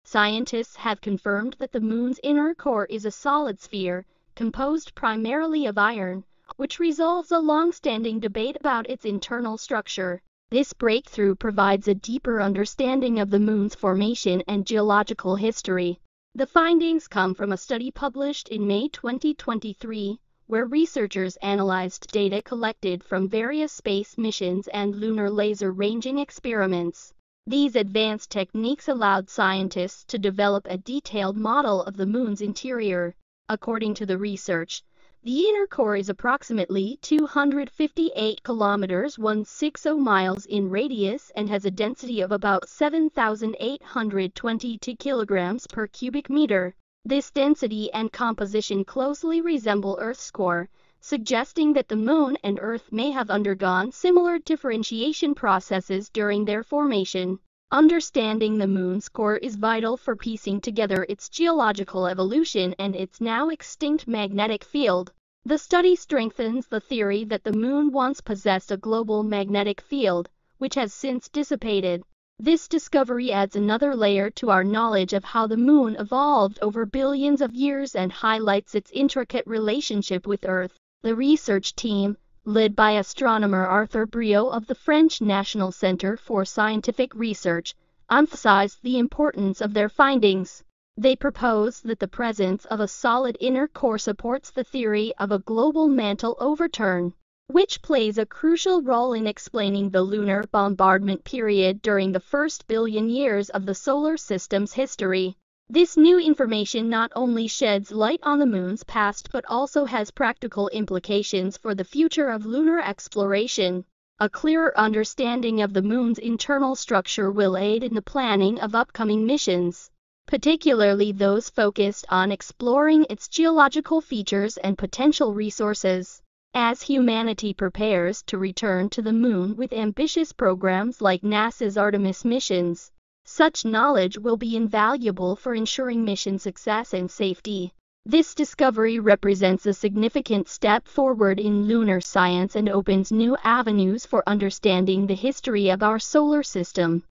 Scientists have confirmed that the moon's inner core is a solid sphere, composed primarily of iron, which resolves a long-standing debate about its internal structure. This breakthrough provides a deeper understanding of the moon's formation and geological history. The findings come from a study published in May 2023, where researchers analyzed data collected from various space missions and lunar laser ranging experiments. These advanced techniques allowed scientists to develop a detailed model of the moon's interior. According to the research, the inner core is approximately 258 kilometers (160 miles) in radius and has a density of about 7,822 kilograms per cubic meter. This density and composition closely resemble Earth's core, suggesting that the Moon and Earth may have undergone similar differentiation processes during their formation. Understanding the Moon's core is vital for piecing together its geological evolution and its now extinct magnetic field. The study strengthens the theory that the Moon once possessed a global magnetic field, which has since dissipated. This discovery adds another layer to our knowledge of how the Moon evolved over billions of years and highlights its intricate relationship with Earth. The research team, led by astronomer Arthur Briot of the French National Center for Scientific Research, emphasized the importance of their findings. They proposed that the presence of a solid inner core supports the theory of a global mantle overturn, which plays a crucial role in explaining the lunar bombardment period during the first billion years of the solar system's history. This new information not only sheds light on the Moon's past but also has practical implications for the future of lunar exploration. A clearer understanding of the Moon's internal structure will aid in the planning of upcoming missions, particularly those focused on exploring its geological features and potential resources. As humanity prepares to return to the Moon with ambitious programs like NASA's Artemis missions, such knowledge will be invaluable for ensuring mission success and safety. This discovery represents a significant step forward in lunar science and opens new avenues for understanding the history of our solar system.